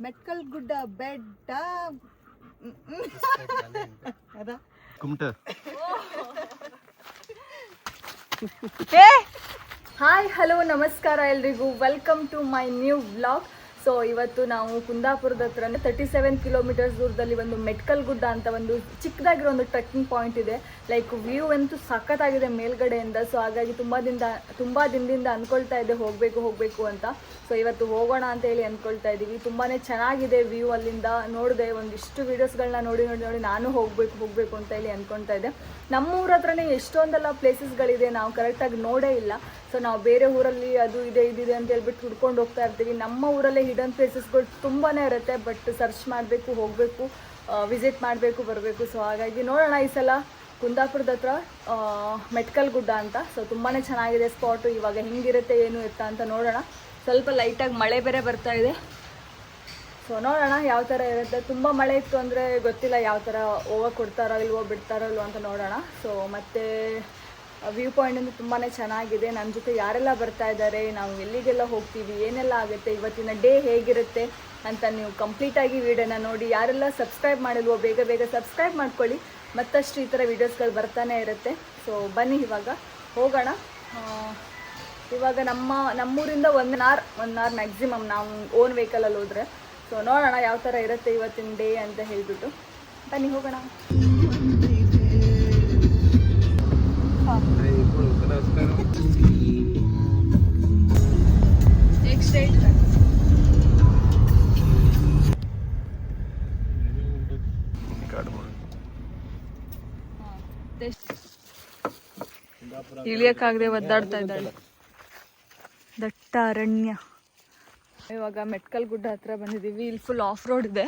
ಮೆಟ್ಕಲ್ ಗುಡ್ಡ ಬೆಟ್ಟ ಅದಾ ಕುಮಟ. ಹಾಯ್ ಹಲೋ ನಮಸ್ಕಾರ ಎಲ್ರಿಗೂ, welcome to my new vlog. So ಇವತ್ತು ನಾವು ಕುಂದಾಪುರದ ಹತ್ರ 37 ಕಿಲೋಮೀಟರ್ಸ್ ದೂರದಲ್ಲಿ ಒಂದು ಮೆಟ್ಕಲ್ ಗುಡ್ಡ ಅಂತ ಒಂದು ಚಿಕ್ಕದಾಗಿರೋ ಒಂದು ಟ್ರೆಕ್ಕಿಂಗ್ ಪಾಯಿಂಟ್ ಇದೆ. ಲೈಕ್ ವ್ಯೂ ಅಂತೂ ಸಖತ್ತಾಗಿದೆ ಮೇಲ್ಗಡೆಯಿಂದ. ಸೊ ಹಾಗಾಗಿ ತುಂಬ ದಿನದಿಂದ ಅಂದ್ಕೊಳ್ತಾ ಇದ್ದೆ ಹೋಗಬೇಕು ಅಂತ. ಸೊ ಇವತ್ತು ಹೋಗೋಣ ಅಂತ ಹೇಳಿ ಅಂದ್ಕೊಳ್ತಾ ಇದ್ದೀವಿ. ತುಂಬಾ ಚೆನ್ನಾಗಿದೆ ವ್ಯೂ. ಅಲ್ಲಿಂದ ನೋಡಿದೆ ಒಂದಿಷ್ಟು ವೀಡಿಯೋಸ್ಗಳನ್ನ ನೋಡಿ ನಾನು ಹೋಗಬೇಕು ಅಂತ ಹೇಳಿ ಅಂದ್ಕೊಳ್ತಾ ಇದ್ದೆ. ನಮ್ಮೂರ ಹತ್ರನೇ ಎಷ್ಟೊಂದೆಲ್ಲ ಪ್ಲೇಸಸ್ಗಳಿದೆ, ನಾವು ಕರೆಕ್ಟಾಗಿ ನೋಡೇ ಇಲ್ಲ. ಸೊ ನಾವು ಬೇರೆ ಊರಲ್ಲಿ ಅದು ಇದೆ ಇದಿದೆ ಅಂತ ಹೇಳ್ಬಿಟ್ಟು ಹುಡ್ಕೊಂಡು ಹೋಗ್ತಾ ಇರ್ತೀವಿ. ನಮ್ಮ ಊರಲ್ಲೇ ಹಿಡನ್ ಪ್ಲೇಸಸ್ಗಳು ತುಂಬಾ ಇರುತ್ತೆ, ಬಟ್ ಸರ್ಚ್ ಮಾಡಬೇಕು, ಹೋಗಬೇಕು, ವಿಸಿಟ್ ಮಾಡಬೇಕು, ಬರಬೇಕು. ಸೊ ಹಾಗಾಗಿ ನೋಡೋಣ ಈ ಸಲ ಕುಂದಾಪುರದ ಹತ್ರ ಮೆಟ್ಕಲ್ ಗುಡ್ಡ ಅಂತ. ಸೊ ತುಂಬಾ ಚೆನ್ನಾಗಿದೆ ಸ್ಪಾಟು. ಇವಾಗ ಹೆಂಗಿರುತ್ತೆ ಏನು ಎತ್ತ ಅಂತ ನೋಡೋಣ. ಸ್ವಲ್ಪ ಲೈಟಾಗಿ ಮಳೆ ಬೇರೆ ಬರ್ತಾ ಇದೆ. ಸೊ ನೋಡೋಣ ಯಾವ ಥರ ಇರುತ್ತೆ. ತುಂಬ ಮಳೆ ಇತ್ತು ಅಂದರೆ ಗೊತ್ತಿಲ್ಲ ಯಾವ ಥರ ಹೋಗೋಕೆ ಕೊಡ್ತಾರೋ ಇಲ್ವೋ ಬಿಡ್ತಾರೋ ಇಲ್ವೋ ಅಂತ ನೋಡೋಣ. ಸೊ ಮತ್ತು ವ್ಯೂ ಪಾಯಿಂಟ್ ಅಂತೂ ತುಂಬಾ ಚೆನ್ನಾಗಿದೆ. ನನ್ನ ಜೊತೆ ಯಾರೆಲ್ಲ ಬರ್ತಾ ಇದ್ದಾರೆ, ನಾವು ಎಲ್ಲಿಗೆಲ್ಲ ಹೋಗ್ತೀವಿ, ಏನೆಲ್ಲ ಆಗುತ್ತೆ, ಇವತ್ತಿನ ಡೇ ಹೇಗಿರುತ್ತೆ ಅಂತ ನೀವು ಕಂಪ್ಲೀಟಾಗಿ ವೀಡಿಯೋನ ನೋಡಿ. ಯಾರೆಲ್ಲ ಸಬ್ಸ್ಕ್ರೈಬ್ ಮಾಡಿಲ್ವೋ ಬೇಗ ಸಬ್ಸ್ಕ್ರೈಬ್ ಮಾಡ್ಕೊಳ್ಳಿ. ಮತ್ತಷ್ಟು ಈ ಥರ ವೀಡಿಯೋಸ್ಗಳು ಬರ್ತಾನೆ ಇರುತ್ತೆ. ಸೊ ಬನ್ನಿ ಇವಾಗ ಹೋಗೋಣ. ಇವಾಗ ನಮ್ಮೂರಿಂದ 1 ಅವರ್ ಮ್ಯಾಕ್ಸಿಮಮ್ ನಾವು ಓನ್ ವೆಹಿಕಲಲ್ಲಿ ಹೋದರೆ. ಸೊ ನೋಡೋಣ ಯಾವ ಥರ ಇರುತ್ತೆ ಇವತ್ತಿನ ಡೇ ಅಂತ ಹೇಳಿಬಿಟ್ಟು. ಬನ್ನಿ ಹೋಗೋಣ. ಇಳಿಯಕ್ಕಾಗದೆ ಒದ್ದಾಡ್ತಾ ಇದ್ದಾಳೆ. ದಟ್ಟ ಅರಣ್ಯ. ಇವಾಗ ಮೆಟ್ಕಲ್ ಗುಡ್ಡ ಹತ್ರ ಬಂದಿದ್ದೀವಿ. ಇಲ್ಲಿ ಫುಲ್ ಆಫ್ ರೋಡ್ ಇದೆ,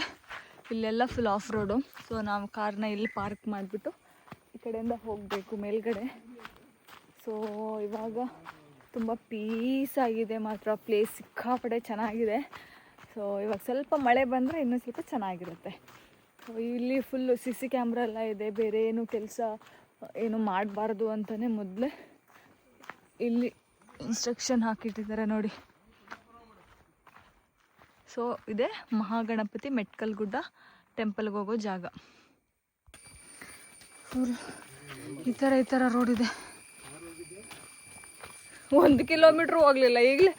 ಇಲ್ಲೆಲ್ಲ ಫುಲ್ ಆಫ್ ರೋಡು. ಸೊ ನಾವು ಕಾರ್ನ ಇಲ್ಲಿ ಪಾರ್ಕ್ ಮಾಡಿಬಿಟ್ಟು ಈ ಕಡೆಯಿಂದ ಹೋಗಬೇಕು ಮೇಲ್ಗಡೆ. ಸೊ ಇವಾಗ ತುಂಬ ಪೀಸ್ ಆಗಿದೆ ಮಾತ್ರ, ಪ್ಲೇಸ್ ಸಿಕ್ಕಾಪಡೆ ಚೆನ್ನಾಗಿದೆ. ಸೊ ಇವಾಗ ಸ್ವಲ್ಪ ಮಳೆ ಬಂದರೆ ಇನ್ನೂ ಸ್ವಲ್ಪ ಚೆನ್ನಾಗಿರುತ್ತೆ. ಸೊ ಇಲ್ಲಿ ಫುಲ್ಲು CC ಕ್ಯಾಮ್ರಾ ಎಲ್ಲ ಇದೆ. ಬೇರೆ ಏನು ಕೆಲಸ ಏನು ಮಾಡಬಾರ್ದು ಅಂತಲೇ ಮೊದಲೇ ಇಲ್ಲಿ ಇನ್ಸ್ಟ್ರಕ್ಷನ್ ಹಾಕಿಟ್ಟಿದ್ದಾರೆ ನೋಡಿ. ಸೊ ಇದೆ ಮಹಾಗಣಪತಿ ಮೆಟ್ಕಲ್ ಗುಡ್ಡ ಟೆಂಪಲ್ಗೆ ಹೋಗೋ ಜಾಗ. ಫುಲ್ ಈ ಥರ ರೋಡ್ ಇದೆ. 1 ಕಿಲೋಮೀಟ್ರ್ ಹೋಗ್ಲಿಲ್ಲ ಈಗಲೇ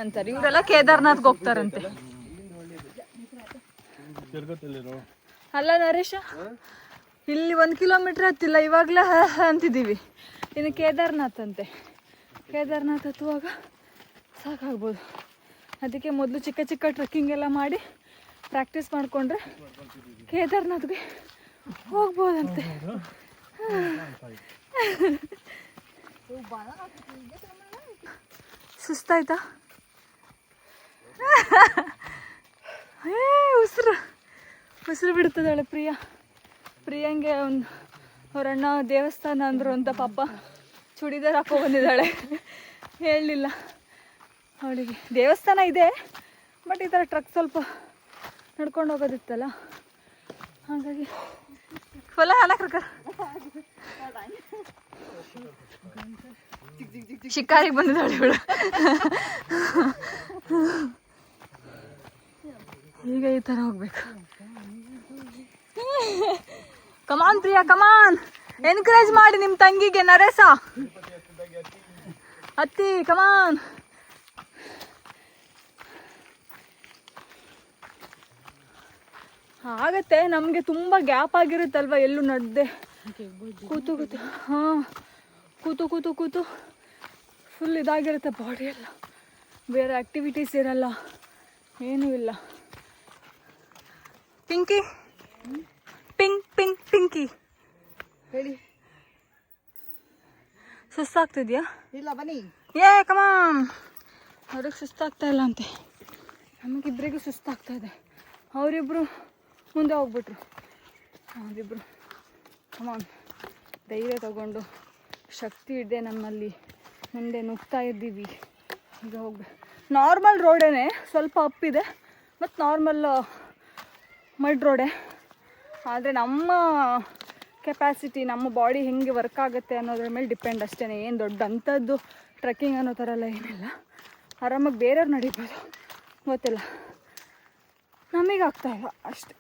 ಅಂತಾರೆ. ಇವರೆಲ್ಲ ಕೇದಾರ್ನಾಥ್ಗೆ ಹೋಗ್ತಾರಂತೆ. ಅಲ್ಲ ನರೇಶ, ಇಲ್ಲಿ 1 ಕಿಲೋಮೀಟ್ರ್ ಹತ್ತಿಲ್ಲ, ಇವಾಗಲೇ ಅಂತಿದ್ದೀವಿ. ಇನ್ನು ಕೇದಾರ್ನಾಥ್ ಅಂತೆ. ಕೇದಾರ್ನಾಥ್ ಹತ್ತುವಾಗ ಸಾಕಾಗ್ಬೋದು. ಅದಕ್ಕೆ ಮೊದಲು ಚಿಕ್ಕ ಟ್ರೆಕ್ಕಿಂಗ್ ಎಲ್ಲ ಮಾಡಿ ಪ್ರಾಕ್ಟೀಸ್ ಮಾಡಿಕೊಂಡ್ರೆ ಕೇದಾರ್ನಾಥ್ಗೆ ಹೋಗ್ಬೋದಂತೆ. ಸುಸ್ತಾಯ್ತಾ? ಉಸಿರು ಬಿಡ್ತದಾಳೆ ಪ್ರಿಯಂಗೆ ಅವರಣ್ಣ ದೇವಸ್ಥಾನ ಅಂದರು ಅಂತ ಪಾಪ ಚೂಡಿದಾರ್ ಹಾಕೋ ಬಂದಿದ್ದಾಳೆ. ಹೇಳಲಿಲ್ಲ ಅವಳಿಗೆ ದೇವಸ್ಥಾನ ಇದೆ, ಬಟ್ ಈ ಥರ ಟ್ರಕ್ ಸ್ವಲ್ಪ ನಡ್ಕೊಂಡು ಹೋಗೋದಿತ್ತಲ್ಲ, ಹಾಗಾಗಿ ಫುಲ್ಲ ಹಾಲಕ್ರಕ ಶಿಕಾರಿಗೆ ಬಂದಿದ್ದಾಳೆ ಇವಳು. ಈಗ ಈ ಥರ ಹೋಗ್ಬೇಕು. ಕಮಾನ್ ಪ್ರಿಯಾ, ಕಮಾನ್, ಎನ್ಕರೇಜ್ ಮಾಡಿ ನಿಮ್ಮ ತಂಗಿಗೆ. ನರೇಶ ಹತ್ತಿ, ಕಮಾನ್. ಆಗತ್ತೆ, ನಮಗೆ ತುಂಬ ಗ್ಯಾಪ್ ಆಗಿರುತ್ತಲ್ವ, ಎಲ್ಲೂ ನಡೆದೆ ಕೂತು ಹಾಂ ಕೂತು ಫುಲ್ ಇದಾಗಿರುತ್ತೆ ಬಾಡಿ ಎಲ್ಲ. ಬೇರೆ ಆ್ಯಕ್ಟಿವಿಟೀಸ್ ಇರಲ್ಲ, ಏನೂ ಇಲ್ಲ. ಪಿಂಕಿ ಹೇಳಿ. ಸುಸ್ತಾಗ್ತಿದ್ಯಾ? ಇಲ್ಲ ಬನ್ನಿ. ಕಮಾನ್. ಅವ್ರಿಗೆ ಸುಸ್ತಾಗ್ತಾ ಇಲ್ಲ ಅಂತೆ, ನಮಗಿಬ್ಬರಿಗೂ ಸುಸ್ತಾಗ್ತಾ ಇದೆ. ಅವರಿಬ್ಬರು ಮುಂದೆ ಹೋಗ್ಬಿಟ್ರು. ಅವರಿಬ್ಬರು ಕಮಾನ್, ಧೈರ್ಯ ತಗೊಂಡು ಶಕ್ತಿ ಇದೆ ನಮ್ಮಲ್ಲಿ, ಮುಂದೆ ನುಗ್ತಾ ಇದ್ದೀವಿ. ಈಗ ಹೋಗ್ಬೇಕು. ನಾರ್ಮಲ್ ರೋಡೇ, ಸ್ವಲ್ಪ ಅಪ್ಪಿದೆ ಮತ್ತು ನಾರ್ಮಲ್ ಮಡ್ ರೋಡೆ. ಆದರೆ ನಮ್ಮ ಕೆಪಾಸಿಟಿ, ನಮ್ಮ ಬಾಡಿ ಹೆಂಗೆ ವರ್ಕ್ ಆಗುತ್ತೆ ಅನ್ನೋದ್ರ ಮೇಲೆ ಡಿಪೆಂಡ್ ಅಷ್ಟೇ. ಏನು ದೊಡ್ಡ ಅಂಥದ್ದು ಟ್ರೆಕ್ಕಿಂಗ್ ಅನ್ನೋ ಥರ ಎಲ್ಲ ಏನಿಲ್ಲ. ಆರಾಮಾಗಿ ಬೇರೆಯವ್ರು ನಡೀಬೋದು, ಗೊತ್ತಿಲ್ಲ. ನಮಗೆ ಆಗ್ತಾ ಇಲ್ಲ ಅಷ್ಟೆ.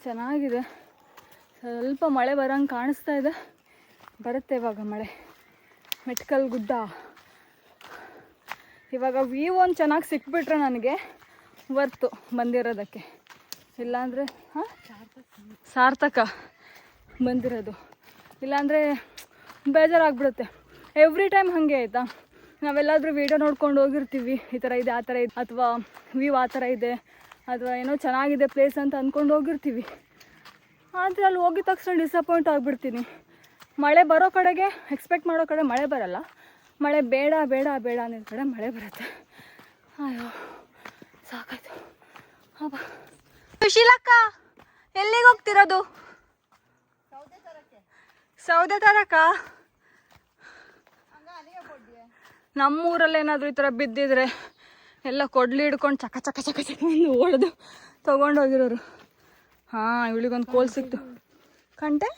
ಚೆನ್ನಾಗಿದೆ, ಸ್ವಲ್ಪ ಮಳೆ ಬರೋಂಗೆ ಕಾಣಿಸ್ತಾ ಇದೆ. ಬರುತ್ತೆ ಇವಾಗ ಮಳೆ. ಮೆಟ್ಕಲ್ ಗುಡ್ಡ ಇವಾಗ ವ್ಯೂ ಒಂದು ಚೆನ್ನಾಗಿ ಸಿಕ್ಬಿಟ್ರೆ ನನಗೆ ವರ್ತು ಬಂದಿರೋದಕ್ಕೆ. ಇಲ್ಲಾಂದರೆ ಸಾರ್ಥಕ ಬಂದಿರೋದು. ಇಲ್ಲಾಂದರೆ ಬೇಜಾರಾಗ್ಬಿಡುತ್ತೆ. ಎವ್ರಿ ಟೈಮ್ ಹಾಗೆ ಆಯಿತಾ, ನಾವೆಲ್ಲಾದರೂ ವೀಡಿಯೋ ನೋಡ್ಕೊಂಡು ಹೋಗಿರ್ತೀವಿ, ಈ ಥರ ಇದೆ ಆ ಥರ ಇದೆ, ಅಥವಾ ವ್ಯೂ ಆ ಥರ ಇದೆ, ಅಥವಾ ಏನೋ ಚೆನ್ನಾಗಿದೆ ಪ್ಲೇಸ್ ಅಂತ ಅಂದ್ಕೊಂಡು ಹೋಗಿರ್ತೀವಿ. ಆದರೆ ಅಲ್ಲಿ ಹೋಗಿದ ತಕ್ಷಣ ಡಿಸಪಾಯಿಂಟ್ ಆಗಿಬಿಡ್ತೀನಿ. ಮಳೆ ಬರೋ ಕಡೆಗೆ ಎಕ್ಸ್ಪೆಕ್ಟ್ ಮಾಡೋ ಕಡೆ ಮಳೆ ಬರಲ್ಲ, ಮಳೆ ಬೇಡ ಬೇಡ ಬೇಡ ಅನ್ನೋ ಕಡೆ ಮಳೆ ಬರುತ್ತೆ. ಅಯ್ಯೋ ಸಾಕಾಯ್ತು. ಹಬ್ಬ ಸುಶೀಲಕ್ಕ, ಎಲ್ಲಿಗೆ ಹೋಗ್ತಿರೋದು? ಸೌದೆ ತರಕ. ನಮ್ಮೂರಲ್ಲಿ ಏನಾದರೂ ಈ ಥರ ಬಿದ್ದಿದ್ರೆ ಎಲ್ಲ ಕೊಡ್ಲಿ ಹಿಡ್ಕೊಂಡು ಚಕ ಚಕ ಚಕ ಚಕ ಒಂದು ಓಡ್ದು ತೊಗೊಂಡೋಗಿರೋರು. ಹಾಂ, ಇವಳಿಗೊಂದು ಕೋಲ್ ಸಿಕ್ತು ಕಂಟೆ.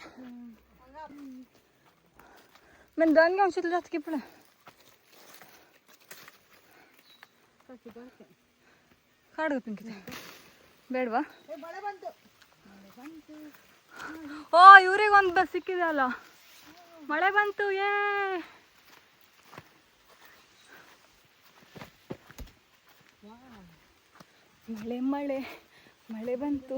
मैं दान के औषध जात की पड़ा ಕಾಡ್ಗ ಪಿಂಕಿದೆ ಬೇಡವಾ? ಓ, ಇವ್ರಿಗೊಂದು ಬಸ್ ಸಿಕ್ಕಿದೆ ಅಲ್ಲ, ಮಳೆ ಬಂತು. ಮಳೆ ಮಳೆ ಮಳೆ ಬಂತು.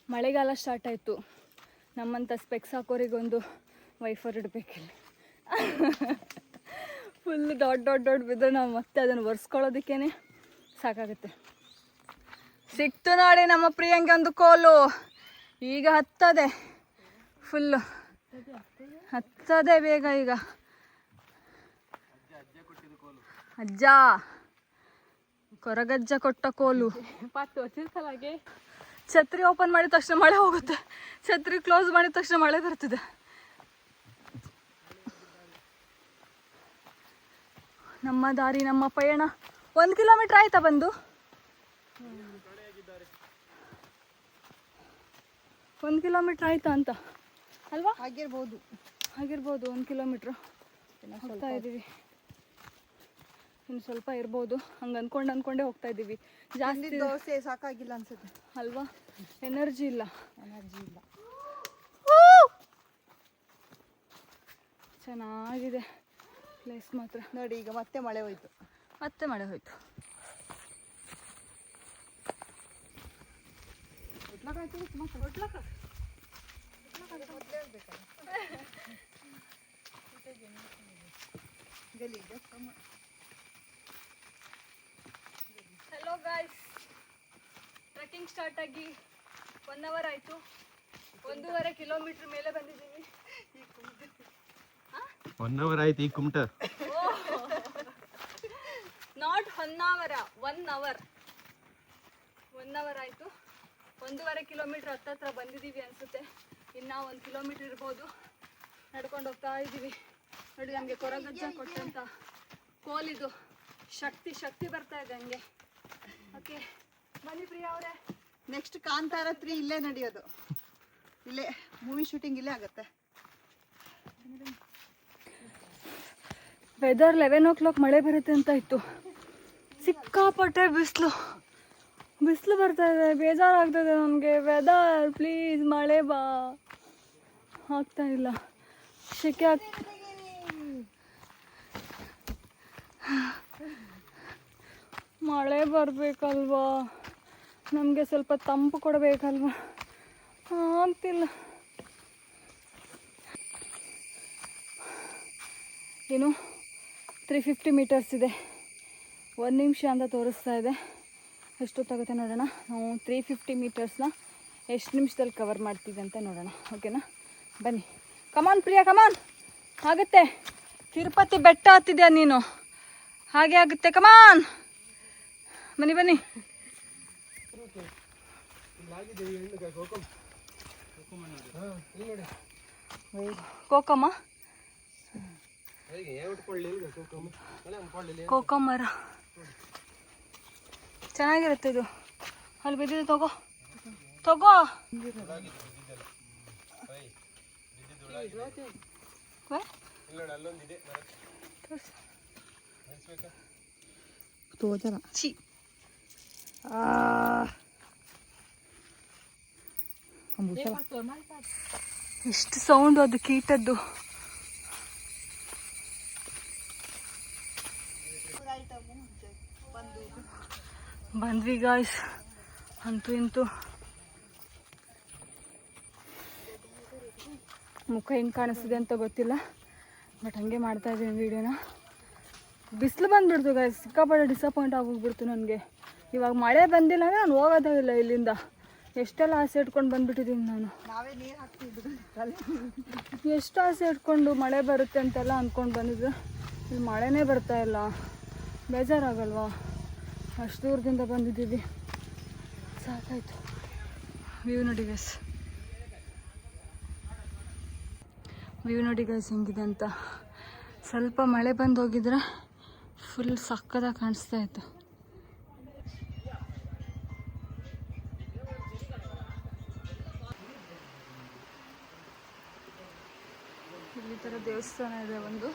ಮಳೆಗಾಲ ಸ್ಟಾರ್ಟ್ ಆಯಿತು. ನಮ್ಮಂಥ ಸ್ಪೆಕ್ಸ್ ಹಾಕೋರಿಗೊಂದು ವೈಫರ್ ಇಡಬೇಕಿಲ್ಲ. ಫುಲ್ ದೊಡ್ಡ ಬಿದ್ದರೆ ನಾವು ಮತ್ತೆ ಅದನ್ನು ಒರೆಸ್ಕೊಳ್ಳೋದಕ್ಕೇ ಸಾಕಾಗುತ್ತೆ. ಸಿಕ್ತು ನೋಡಿ ನಮ್ಮ ಪ್ರಿಯಂಗೆ ಒಂದು ಕೋಲು. ಈಗ ಹತ್ತದೆ, ಫುಲ್ಲು ಹತ್ತದೆ ಬೇಗ. ಈಗ ಅಜ್ಜ ಕೊರಗಜ್ಜ ಕೊಟ್ಟ ಕೋಲು. ಛತ್ರಿ ಓಪನ್ ಮಾಡಿದ ತಕ್ಷಣ ಮಳೆ ಹೋಗುತ್ತೆ, ಛತ್ರಿ ಕ್ಲೋಸ್ ಮಾಡಿದ ತಕ್ಷಣ ಮಳೆ ಬರ್ತದೆ. ನಮ್ಮ ದಾರಿ ನಮ್ಮ ಪಯಣ. 1 ಕಿಲೋಮೀಟರ್ ಆಯ್ತಾ ಬಂದು? 1 ಕಿಲೋಮೀಟರ್ ಆಯ್ತಾ ಅಂತ ಅಲ್ವಾ? ಆಗಿರ್ಬೋದು 1 ಕಿಲೋಮೀಟ್ರ್ ಹೋಗ್ತಾ ಇದ್ದೀವಿ. ಇನ್ನು ಸ್ವಲ್ಪ ಇರ್ಬೋದು, ಹಂಗೆ ಅಂದ್ಕೊಂಡೇ ಹೋಗ್ತಾ ಇದ್ದೀವಿ. ಜಾಸ್ತಿ ದೋಸೆ ಸಾಕಾಗಿಲ್ಲ ಅನ್ಸುತ್ತೆ ಅಲ್ವಾ? ಎನರ್ಜಿ ಇಲ್ಲ. ಚೆನ್ನಾಗಿದೆ ಪ್ಲೇಸ್ ಮಾತ್ರ. ನೋಡಿ, ಈಗ ಮತ್ತೆ ಮಳೆ ಹೋಯ್ತು. ಹಲೋ ಗಾಯ್ಸ್, ಟ್ರೆಕ್ಕಿಂಗ್ ಸ್ಟಾರ್ಟ್ ಆಗಿ 1 ಅವರ್ ಆಯಿತು. 1.5 ಕಿಲೋಮೀಟರ್ ಮೇಲೆ ಬಂದಿದ್ದೀವಿ. 1 ಅವರ್ ಆಯ್ತು ಈ Kumta. Not 1 hour, 1 hour. 1 hour ಆಯಿತು. 1.5 ಕಿಲೋಮೀಟರ್ ಹತ್ತತ್ರ ಬಂದಿದ್ದೀವಿ ಅನಿಸುತ್ತೆ. ಇನ್ನು 1 ಕಿಲೋಮೀಟರ್ ಇರ್ಬೋದು. ನಡ್ಕೊಂಡು ಹೋಗ್ತಾ ಇದ್ದೀವಿ. ನೋಡಿ, ನಮಗೆ ಕೊರಗಜ್ಜ ಕೊಟ್ಟಂಥ ಕೋಲಿದು ಶಕ್ತಿ ಬರ್ತಾ ಇದೆ ಹಂಗೆ. ಓಕೆ, ಬನ್ನಿ ಪ್ರಿಯಾ ಅವರೇ. ನೆಕ್ಸ್ಟ್ ಕಾಂತಾರ 3 ಇಲ್ಲೇ ನಡೆಯೋದು. ಇಲ್ಲೇ ಮೂವಿ ಶೂಟಿಂಗ್ ಇಲ್ಲೇ ಆಗುತ್ತೆ. ವೆದರ್ 11 o'clock ಮಳೆ ಬರುತ್ತೆ ಅಂತ ಇತ್ತು. ಸಿಕ್ಕಾಪಟ್ಟೆ ಬಿಸಿಲು ಬರ್ತಾ ಇದೆ. ಬೇಜಾರಾಗ್ತದೆ ನನಗೆ. ವೆದರ್ ಪ್ಲೀಸ್ ಮಳೆ ಬಾ. ಆಗ್ತಾ ಇಲ್ಲ, ಶೆಕೆ ಮಳೆ ಬರಬೇಕಲ್ವಾ? ನಮಗೆ ಸ್ವಲ್ಪ ತಂಪು ಕೊಡಬೇಕಲ್ವಾ? ಆಗ್ತಿಲ್ಲ. ಏನು 350 ಮೀಟರ್ಸ್ ಇದೆ. 1 ನಿಮಿಷ ಅಂತ ತೋರಿಸ್ತಾ ಇದೆ. ಎಷ್ಟೊತ್ತಾಗುತ್ತೆ ನೋಡೋಣ. ನಾವು 350 ಮೀಟರ್ಸ್ನ ಎಷ್ಟು ನಿಮಿಷದಲ್ಲಿ ಕವರ್ ಮಾಡ್ತೀವಿ ಅಂತ ನೋಡೋಣ. ಓಕೆನಾ? ಬನ್ನಿ. ಕಮಾನ್ ಪ್ರಿಯಾ, ಕಮಾನ್. ಆಗುತ್ತೆ. ತಿರುಪತಿ ಬೆಟ್ಟ ಹತ್ತಿದ್ಯಾ ನೀನು? ಹಾಗೆ ಆಗುತ್ತೆ. ಕಮಾನ್, ಬನ್ನಿ. ಕೋಕಮ್ಮ, ಕೋಕಮ್ಮರ ಚೆನ್ನಾಗಿರುತ್ತೆ ಇದು. ಅಲ್ಲಿ ಬಿದ್ದಿದೆ, ತಗೋ. ತೋಜಲ್ಲ ಚಿ ಎಷ್ಟು ಸೌಂಡು ಅದು ಕೀಟದ್ದು. ಬಂದ್ವಿ ಗಾಯ್ಸ್, ಅಂತೂ ಇಂತೂ. ಮುಖ ಹೆಂಗೆ ಕಾಣಿಸ್ತಿದೆ ಅಂತ ಗೊತ್ತಿಲ್ಲ, ಬಟ್ ಹಂಗೆ ಮಾಡ್ತಾ ಇದ್ದೀನಿ ವೀಡಿಯೋನ. ಬಿಸಿಲು ಬಂದುಬಿಡ್ತು ಗಾಯ್ಸ್, ಸಿಕ್ಕಾಪಟ್ಟೆ ಡಿಸಪಾಯಿಂಟ್ ಆಗೋಗ್ಬಿಡ್ತು ನನಗೆ. ಇವಾಗ ಮಳೆ ಬಂದಿಲ್ಲ ಅಂದರೆ ನಾನು ಹೋಗೋದೇ ಇಲ್ಲ ಇಲ್ಲಿಂದ. ಎಷ್ಟೆಲ್ಲ ಆಸೆ ಇಟ್ಕೊಂಡು ಬಂದುಬಿಟ್ಟಿದ್ದೀನಿ ನಾನು. ಎಷ್ಟು ಆಸೆ ಇಟ್ಕೊಂಡು ಮಳೆ ಬರುತ್ತೆ ಅಂತೆಲ್ಲ ಅಂದ್ಕೊಂಡು ಬಂದಿದ್ದೆ, ಇಲ್ಲಿ ಮಳೆನೇ ಬರ್ತಾ ಇಲ್ಲ. ಬೇಜಾರಾಗಲ್ವಾ? ಅಷ್ಟು ದೂರದಿಂದ ಬಂದಿದ್ದೀವಿ, ಸಾಕಾಯಿತು. ವ್ಯೂ ನೋಡಿ ಗೈಸ್, ವ್ಯೂ ನೋಡಿ ಗೈಸ್ ಹೆಂಗಿದೆ ಅಂತ. ಸ್ವಲ್ಪ ಮಳೆ ಬಂದು ಹೋಗಿದ್ರೆ ಫುಲ್ ಸಕ್ಕದಾಗಿ ಕಾಣಿಸ್ತಾ ಇತ್ತು. ಇಲ್ಲಿ ಥರ ದೇವಸ್ಥಾನ ಇದೆ ಒಂದು.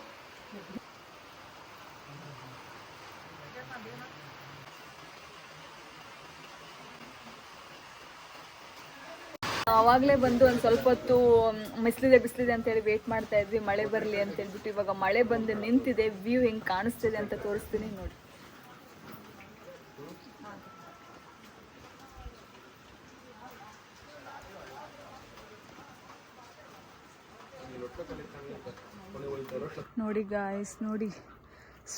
ಆವಾಗಲೇ ಬಂದು ಒಂದು ಸ್ವಲ್ಪ ಹೊತ್ತು ಬಿಸಿಲಿದೆ ಅಂತೇಳಿ ವೇಟ್ ಮಾಡ್ತಾ ಇದ್ವಿ, ಮಳೆ ಬರಲಿ ಅಂತ ಹೇಳ್ಬಿಟ್ಟು. ಇವಾಗ ಮಳೆ ಬಂದು ನಿಂತಿದೆ. ವ್ಯೂ ಹೆಂಗೆ ಕಾಣಿಸ್ತಿದೆ ಅಂತ ತೋರಿಸ್ತೀನಿ ನೋಡಿ. ನೋಡಿ ಗಾಯ್ಸ್, ನೋಡಿ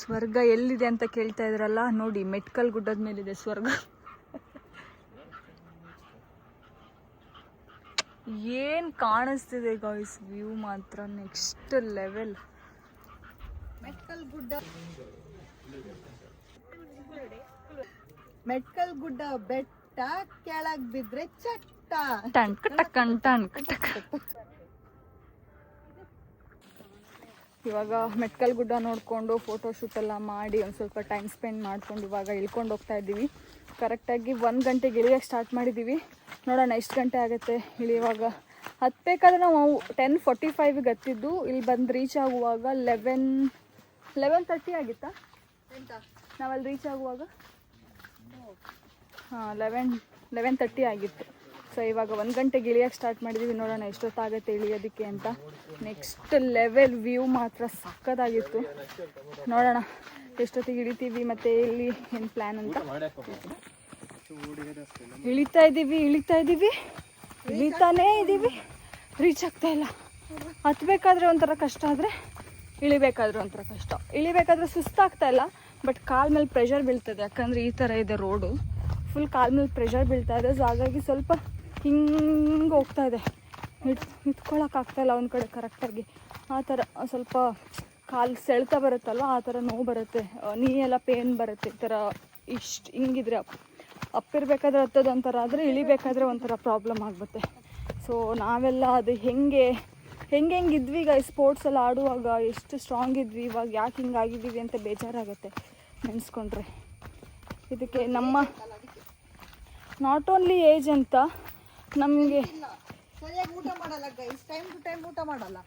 ಸ್ವರ್ಗ ಎಲ್ಲಿದೆ ಅಂತ ಕೇಳ್ತಾ ಇದ್ರಲ್ಲ, ನೋಡಿ ಮೆಟ್ಕಲ್ ಗುಡ್ಡದ ಮೇಲಿದೆ ಸ್ವರ್ಗ. ಏನು ಕಾಣಿಸ್ತಿದೆ ಗಾಯ್ಸ್, ವ್ಯೂ ಮಾತ್ರ ನೆಕ್ಸ್ಟ್ ಲೆವೆಲ್. ಮೆಟ್ಕಲ್ ಗುಡ್ಡ, ಮೆಟ್ಕಲ್ ಗುಡ್ಡ ಬೆಟ್ಟ ಕೆಳಗ್ ಬಿದ್ರೆ ಚಟ್ಟ ಟಂಕ್ ಟಕನ್ ಟಂಕ್ ಟಕ್. ಇವಾಗ ಮೆಟ್ಕಲ್ ಗುಡ್ಡ ನೋಡಿಕೊಂಡು ಫೋಟೋ ಶೂಟ್ ಎಲ್ಲ ಮಾಡಿ ಒಂದು ಸ್ವಲ್ಪ ಟೈಮ್ ಸ್ಪೆಂಡ್ ಮಾಡ್ಕೊಂಡು ಇವಾಗ ಇಳ್ಕೊಂಡು ಹೋಗ್ತಾ ಇದ್ದೀವಿ. ಕರೆಕ್ಟಾಗಿ 1 ಗಂಟೆಗೆ ಇಳಿಯೋಕ್ಕೆ ಸ್ಟಾರ್ಟ್ ಮಾಡಿದ್ದೀವಿ. ನೋಡೋಣ ಎಷ್ಟು ಗಂಟೆ ಆಗುತ್ತೆ ಇಳಿಯುವಾಗ. ಹತ್ತಬೇಕಾದ್ರೆ ನಾವು 10:45ಗೆ ಹತ್ತಿದ್ದು, ಇಲ್ಲಿ ಬಂದು ರೀಚ್ ಆಗುವಾಗ 11:30 ಆಗಿತ್ತಾ ನಾವಲ್ಲಿ ರೀಚ್ ಆಗುವಾಗ? ಹಾಂ, 11:30 ಆಗಿತ್ತು. ಸೊ ಇವಾಗ 1 ಗಂಟೆಗೆ ಇಳಿಯೋಕ್ಕೆ ಸ್ಟಾರ್ಟ್ ಮಾಡಿದ್ದೀವಿ. ನೋಡೋಣ ಎಷ್ಟೊತ್ತಾಗುತ್ತೆ ಇಳಿಯೋದಕ್ಕೆ ಅಂತ. ನೆಕ್ಸ್ಟ್ ಲೆವೆಲ್ ವ್ಯೂ ಮಾತ್ರ ಸಕ್ಕತ್ತಾಗಿತ್ತು. ನೋಡೋಣ ಎಷ್ಟೊತ್ತಿಗೆ ಇಳಿತೀವಿ ಮತ್ತು ಎಲ್ಲಿ ಏನು ಪ್ಲ್ಯಾನ್ ಅಂತ. ಇಳಿತಾನೇ ಇದ್ದೀವಿ, ರೀಚ್ ಆಗ್ತಾ ಇಲ್ಲ. ಹತ್ತಬೇಕಾದ್ರೆ ಒಂಥರ ಕಷ್ಟ ಆದರೆ ಇಳಿಬೇಕಾದ್ರೆ ಒಂಥರ ಕಷ್ಟ. ಇಳಿಬೇಕಾದ್ರೆ ಸುಸ್ತಾಗ್ತಾ ಇಲ್ಲ, ಬಟ್ ಕಾಲ ಮೇಲೆ ಪ್ರೆಷರ್ ಬೀಳ್ತದೆ. ಯಾಕಂದರೆ ಈ ಥರ ಇದೆ ರೋಡು, ಫುಲ್ ಕಾಲ ಮೇಲೆ ಪ್ರೆಷರ್ ಬೀಳ್ತಾ ಇದೆ. ಸೊ ಹಾಗಾಗಿ ಸ್ವಲ್ಪ ಹಿಂಗೆ ಹೋಗ್ತಾ ಇದೆ, ನಿಂತ್ಕೊಳ್ಳೋಕ್ಕಾಗ್ತಾಯಿಲ್ಲ ಒಂದು ಕಡೆ ಕರೆಕ್ಟಾಗಿ. ಆ ಥರ ಸ್ವಲ್ಪ ಕಾಲು ಸೆಳ್ತಾ ಬರುತ್ತಲ್ವ, ಆ ಥರ ನೋವು ಬರುತ್ತೆ, ನೀ ಎಲ್ಲ ಪೇನ್ ಬರುತ್ತೆ. ಈ ಥರ ಹಿಂಗಿದ್ರೆ ಅಪ್ಪಿರ್ಬೇಕಾದ್ರೆ ಹತ್ತೋದು ಒಂಥರ ಆದರೆ ಇಳಿಬೇಕಾದ್ರೆ ಒಂಥರ ಪ್ರಾಬ್ಲಮ್ ಆಗುತ್ತೆ. ಸೊ ನಾವೆಲ್ಲ ಅದು ಹೆಂಗೆ ಇದ್ವಿ ಈಗ ಸ್ಪೋರ್ಟ್ಸ್ ಎಲ್ಲ ಆಡುವಾಗ ಎಷ್ಟು ಸ್ಟ್ರಾಂಗ್ ಇದ್ವಿ, ಇವಾಗ ಯಾಕೆ ಹಿಂಗಾಗಿದ್ದೀವಿ ಅಂತ ಬೇಜಾರಾಗುತ್ತೆ ನೆನೆಸ್ಕೊಂಡ್ರೆ. ಇದಕ್ಕೆ ನಮ್ಮ ನಾಟ್ ಓನ್ಲಿ ಏಜ್ ಅಂತ, ನಮಗೆ ಸರಿಯಾಗಿ ಊಟ ಮಾಡಲ್ಲ ಗೈಸ್, ಟೈಮ್ ಟು ಟೈಮ್ ಊಟ ಮಾಡಲ್ಲ,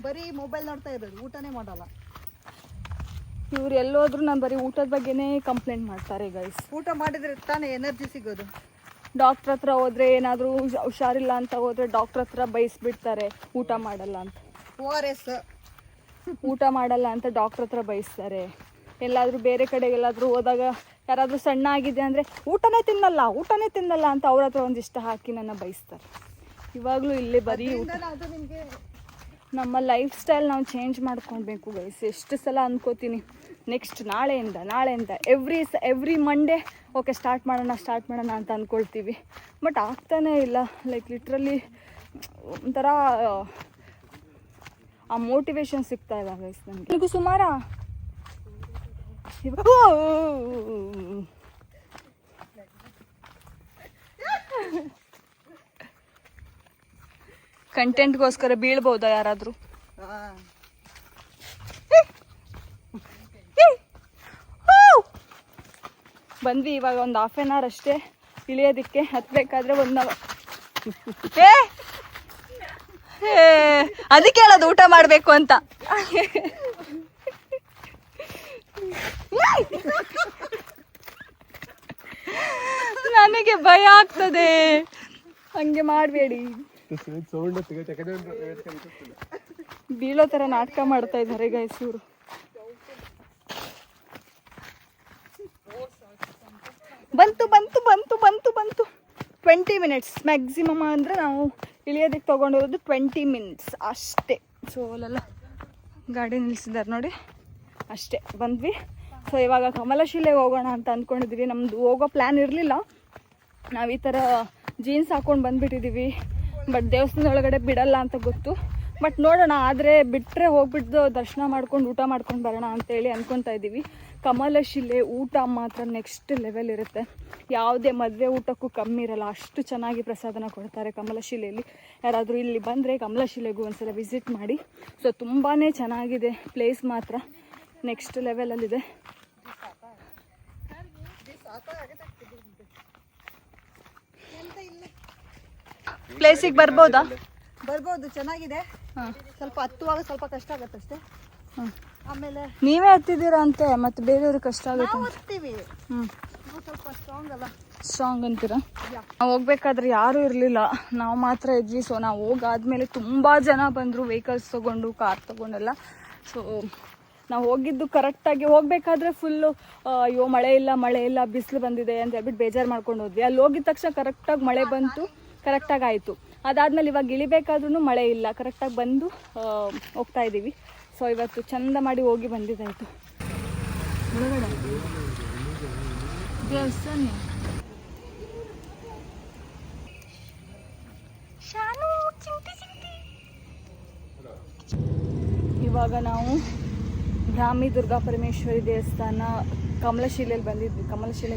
ಬರೀ ಮೊಬೈಲ್ ನೋಡ್ತಾ ಇರೋದು, ಊಟನೇ ಮಾಡಲ್ಲ. ಇವ್ರು ಎಲ್ಲೋದ್ರೂ ನಾನು ಬರೀ ಊಟದ ಬಗ್ಗೆನೇ ಕಂಪ್ಲೇಂಟ್ ಮಾಡ್ತಾರೆ ಗೈಸ್. ಊಟ ಮಾಡಿದ್ರೆ ತಾನೇ ಎನರ್ಜಿ ಸಿಗೋದು. ಡಾಕ್ಟ್ರ್ ಹತ್ರ ಹೋದರೆ ಏನಾದರೂ ಹುಷಾರಿಲ್ಲ ಅಂತ ಹೋದರೆ ಡಾಕ್ಟ್ರ್ ಹತ್ರ ಬೈಸ್ಬಿಡ್ತಾರೆ ಊಟ ಮಾಡಲ್ಲ ಅಂತ. ORS ಊಟ ಮಾಡಲ್ಲ ಅಂತ ಡಾಕ್ಟ್ರ್ ಹತ್ರ ಬೈಸ್ತಾರೆ. ಎಲ್ಲಾದರೂ ಬೇರೆ ಕಡೆಗೆಲ್ಲಾದರೂ ಹೋದಾಗ ಯಾರಾದರೂ ಸಣ್ಣ ಆಗಿದೆ ಅಂದರೆ ಊಟನೇ ತಿನ್ನಲ್ಲ ಅಂತ ಅವ್ರ ಹತ್ರ ಒಂದಿಷ್ಟು ಹಾಕಿ ನನ್ನ ಬೈಸ್ತಾರೆ. ಇವಾಗಲೂ ಇಲ್ಲೇ ಬರೀ ನಮ್ಮ ಲೈಫ್ ಸ್ಟೈಲ್ ನಾವು ಚೇಂಜ್ ಮಾಡ್ಕೊಳ್ಬೇಕು ಗೈಸ್. ಎಷ್ಟು ಸಲ ಅಂದ್ಕೋತೀನಿ ನೆಕ್ಸ್ಟ್ ನಾಳೆಯಿಂದ ಎವ್ರಿ ಮಂಡೇ ಓಕೆ ಸ್ಟಾರ್ಟ್ ಮಾಡೋಣ ಅಂತ ಅಂದ್ಕೊಳ್ತೀವಿ, ಬಟ್ ಆಗ್ತಾನೇ ಇಲ್ಲ. ಲೈಕ್ ಲಿಟ್ರಲಿ ಒಂಥರ ಆ ಮೋಟಿವೇಶನ್ ಸಿಗ್ತಾ ಇಲ್ಲ ಗೈಸ್ ನನಗೆ. ಸುಮಾರ ಕಂಟೆಂಟ್ಗೋಸ್ಕರ ಬೀಳ್ಬೋದಾ ಯಾರಾದರೂ? ಬಂದ್ವಿ ಇವಾಗ ಒಂದು 1/2 hour ಅಷ್ಟೇ ಇಳಿಯೋದಕ್ಕೆ. ಹತ್ತಬೇಕಾದ್ರೆ 1 hour. ಅದಕ್ಕೆ ಹೇಳೋದು ಊಟ ಮಾಡಬೇಕು ಅಂತ. ನನಗೆ ಭಯ ಆಗ್ತದೆ, ಹಂಗೆ ಮಾಡಬೇಡಿ. ಬೀಳೋ ತರ ನಾಟಕ ಮಾಡ್ತಾ ಇದ್ದಾರೆ ಗೈಸ್ ಇವರು. ಬಂತು ಬಂತು ಬಂತು ಬಂತು ಬಂತು 20 ಮಿನಿಟ್ಸ್ ಮ್ಯಾಕ್ಸಿಮಮ್ ಅಂದರೆ ನಾವು ಇಳಿಯೋದಕ್ಕೆ ತೊಗೊಂಡಿರೋದು 20 ಮಿನಿಟ್ಸ್ ಅಷ್ಟೇ. ಸೊ ಅಲ್ಲೆಲ್ಲ ಗಾಡಿ ನಿಲ್ಲಿಸಿದ್ದಾರೆ ನೋಡಿ, ಅಷ್ಟೇ ಬಂದ್ವಿ. ಸೊ ಇವಾಗ ಕಮಲಶಿಲೆಗೆ ಹೋಗೋಣ ಅಂತ ಅಂದ್ಕೊಂಡಿದ್ದೀವಿ. ನಮ್ಮದು ಹೋಗೋ ಪ್ಲ್ಯಾನ್ ಇರಲಿಲ್ಲ, ನಾವು ಈ ಥರ ಜೀನ್ಸ್ ಹಾಕ್ಕೊಂಡು ಬಂದುಬಿಟ್ಟಿದ್ದೀವಿ. ಬಟ್ ದೇವಸ್ಥಾನದ ಒಳಗಡೆ ಬಿಡಲ್ಲ ಅಂತ ಗೊತ್ತು. ಬಟ್ ನೋಡೋಣ, ಆದರೆ ಬಿಟ್ಟರೆ ಹೋಗ್ಬಿಟ್ಟು ದರ್ಶನ ಮಾಡ್ಕೊಂಡು ಊಟ ಮಾಡ್ಕೊಂಡು ಬರೋಣ ಅಂತೇಳಿ ಅಂದ್ಕೊತಾ ಇದ್ದೀವಿ. ಕಮಲಶಿಲೆ ಊಟ ಮಾತ್ರ ನೆಕ್ಸ್ಟ್ ಲೆವೆಲ್ ಇರುತ್ತೆ. ಯಾವುದೇ ಮದುವೆ ಊಟಕ್ಕೂ ಕಮ್ಮಿ ಇರಲ್ಲ, ಅಷ್ಟು ಚೆನ್ನಾಗಿ ಪ್ರಸಾದನ ಕೊಡ್ತಾರೆ ಕಮಲಶಿಲೆಯಲ್ಲಿ. ಯಾರಾದರೂ ಇಲ್ಲಿ ಬಂದರೆ ಕಮಲಶಿಲೆಗೂ ಒಂದ್ಸಲ ವಿಸಿಟ್ ಮಾಡಿ. ಸೊ ತುಂಬಾ ಚೆನ್ನಾಗಿದೆ ಪ್ಲೇಸ್, ಮಾತ್ರ ನೆಕ್ಸ್ಟ್ ಲೆವೆಲಲ್ಲಿದೆ. ಪ್ಲೇಸಿಗೆ ಬರ್ಬೋದಾ? ಬರ್ಬೋದು, ಚೆನ್ನಾಗಿದೆ. ಸ್ವಲ್ಪ ಹತ್ತುವಾಗ ಸ್ವಲ್ಪ ಕಷ್ಟ ಆಗತ್ತೆ ಅಷ್ಟೇ. ಆಮೇಲೆ ನೀವೇ ಹತ್ತಿದ್ದೀರಾ ಅಂತೆ, ಮತ್ತೆ ಬೇರೆಯವ್ರಿಗೆ ಕಷ್ಟ ಆಗುತ್ತೆ. ಹತ್ತೀವಿ, ಸ್ವಲ್ಪ ಸ್ಟ್ರಾಂಗ್ ಅಲ್ಲ. ಸ್ಟ್ರಾಂಗ್ ಅಂತೀರಾ? ನಾವು ಹೋಗ್ಬೇಕಾದ್ರೆ ಯಾರೂ ಇರಲಿಲ್ಲ, ನಾವು ಮಾತ್ರ ಇದ್ವಿ. ಸೊ ನಾವು ಹೋಗಾದ್ಮೇಲೆ ತುಂಬ ಜನ ಬಂದರು, ವೆಹಿಕಲ್ಸ್ ತೊಗೊಂಡು, ಕಾರ್ ತೊಗೊಂಡೆಲ್ಲ. ಸೊ ನಾವು ಹೋಗಿದ್ದು ಕರೆಕ್ಟಾಗಿ ಹೋಗ್ಬೇಕಾದ್ರೆ ಫುಲ್ಲು ಅಯ್ಯೋ ಮಳೆ ಇಲ್ಲ ಬಿಸಿಲು ಬಂದಿದೆ ಅಂತ ಹೇಳ್ಬಿಟ್ಟು ಬೇಜಾರು ಮಾಡ್ಕೊಂಡು ಹೋದ್ವಿ. ಅಲ್ಲಿ ಹೋಗಿದ ತಕ್ಷಣ ಕರೆಕ್ಟಾಗಿ ಮಳೆ ಬಂತು, ಕರೆಕ್ಟಾಗಿ ಆಯಿತು. ಅದಾದಮೇಲೆ ಇವಾಗ ಇಳಿಬೇಕಾದ್ರೂ ಮಳೆ ಇಲ್ಲ, ಕರೆಕ್ಟಾಗಿ ಬಂದು ಹೋಗ್ತಾ ಇದ್ದೀವಿ. ಸೊ ಇವತ್ತು ಚಂದ ಮಾಡಿ ಹೋಗಿ ಬಂದಿದ್ದಾಯಿತು. ದೇವಸ್ಥಾನ ಇವಾಗ ನಾವು ಬ್ರಾಹ್ಮಿ ದುರ್ಗಾ ಪರಮೇಶ್ವರಿ ದೇವಸ್ಥಾನ ಕಮಲಶಿಲೆಗೆ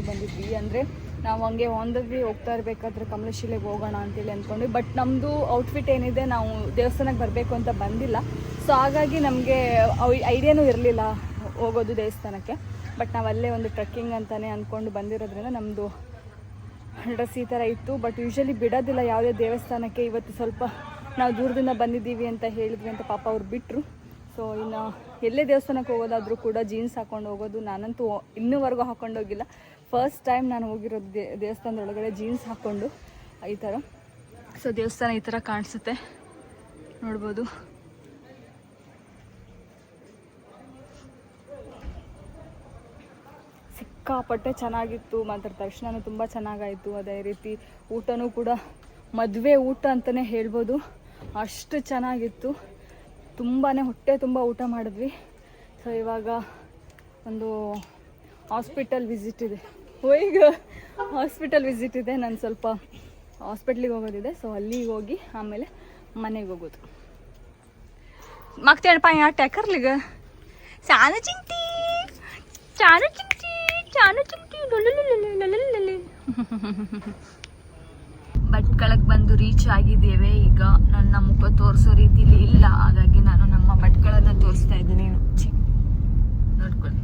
ಬಂದಿದ್ವಿ. ಅಂದರೆ ನಾವು ಹಂಗೆ ಆನ್ ದ ವೇ ಹೋಗ್ತಾ ಇರಬೇಕಾದ್ರೆ ಕಮಲಶಿಲೆಗೆ ಹೋಗೋಣ ಅಂತೇಳಿ ಅಂದ್ಕೊಂಡ್ವಿ. ಬಟ್ ನಮ್ಮದು ಔಟ್ಫಿಟ್ ಏನಿದೆ, ನಾವು ದೇವಸ್ಥಾನಕ್ಕೆ ಬರಬೇಕು ಅಂತ ಬಂದಿಲ್ಲ. ಸೊ ಹಾಗಾಗಿ ನಮಗೆ ಐಡಿಯಾನೂ ಇರಲಿಲ್ಲ ಹೋಗೋದು ದೇವಸ್ಥಾನಕ್ಕೆ. ಬಟ್ ನಾವು ಅಲ್ಲೇ ಒಂದು ಟ್ರೆಕ್ಕಿಂಗ್ ಅಂತಲೇ ಅಂದ್ಕೊಂಡು ಬಂದಿರೋದ್ರಿಂದ ನಮ್ಮದು ಡ್ರೆಸ್ ಈ ಥರ ಇತ್ತು. ಬಟ್ ಯೂಶ್ವಲಿ ಬಿಡೋದಿಲ್ಲ ಯಾವುದೇ ದೇವಸ್ಥಾನಕ್ಕೆ. ಇವತ್ತು ಸ್ವಲ್ಪ ನಾವು ದೂರದಿಂದ ಬಂದಿದ್ದೀವಿ ಅಂತ ಹೇಳಿದ್ವಿ ಅಂತ ಪಾಪ ಅವ್ರು ಬಿಟ್ಟರು. ಸೊ ಇನ್ನು ಎಲ್ಲೇ ದೇವಸ್ಥಾನಕ್ಕೆ ಹೋಗೋದಾದರೂ ಕೂಡ ಜೀನ್ಸ್ ಹಾಕ್ಕೊಂಡು ಹೋಗೋದು. ನಾನಂತೂ ಇನ್ನೂವರೆಗೂ ಹಾಕ್ಕೊಂಡೋಗಿಲ್ಲ, ಫಸ್ಟ್ ಟೈಮ್ ನಾನು ಹೋಗಿರೋದು ದೇವಸ್ಥಾನದೊಳಗಡೆ ಜೀನ್ಸ್ ಹಾಕ್ಕೊಂಡು ಈ ಥರ. ಸೊ ದೇವಸ್ಥಾನ ಈ ಥರ ಕಾಣಿಸುತ್ತೆ, ನೋಡ್ಬೋದು. ಸಿಕ್ಕಾಪಟ್ಟೆ ಚೆನ್ನಾಗಿತ್ತು, ಮಾತ್ರ ದರ್ಶನನೂ ತುಂಬ ಚೆನ್ನಾಗಾಯಿತು. ಅದೇ ರೀತಿ ಊಟನೂ ಕೂಡ ಮದುವೆ ಊಟ ಅಂತಲೇ ಹೇಳ್ಬೋದು, ಅಷ್ಟು ಚೆನ್ನಾಗಿತ್ತು. ತುಂಬಾ ಹೊಟ್ಟೆ ತುಂಬ ಊಟ ಮಾಡಿದ್ವಿ. ಸೊ ಇವಾಗ ಒಂದು ಹಾಸ್ಪಿಟಲ್ ವಿಸಿಟ್ ಇದೆ. ಹಾಸ್ಪಿಟಲ್ ವಿಸಿಟ್ ಇದೆ, ನಾನು ಸ್ವಲ್ಪ ಹಾಸ್ಪಿಟ್ಲಿಗೆ ಹೋಗೋದಿದೆ. ಸೊ ಅಲ್ಲಿಗೆ ಹೋಗಿ ಆಮೇಲೆ ಮನೆಗೆ ಹೋಗೋದು. ಮಗ್ತೇಳಪ್ಪ ಯಾರು ಟ್ಯಾಕರ್ಲಿಗೆ ಚಾನು ಚಿಂಟಿ ಭಟ್ಕಳಕ್ಕೆ ಬಂದು ರೀಚ್ ಆಗಿದ್ದೇವೆ. ಈಗ ನನ್ನ ಮುಖ ತೋರಿಸೋ ರೀತಿಲಿ ಇಲ್ಲ, ಹಾಗಾಗಿ ನಾನು ನಮ್ಮ ಭಟ್ಕಳನ್ನ ತೋರಿಸ್ತಾ ಇದ್ದೀನಿ. ನೋಡ್ಕೊಳ್ಳಿ.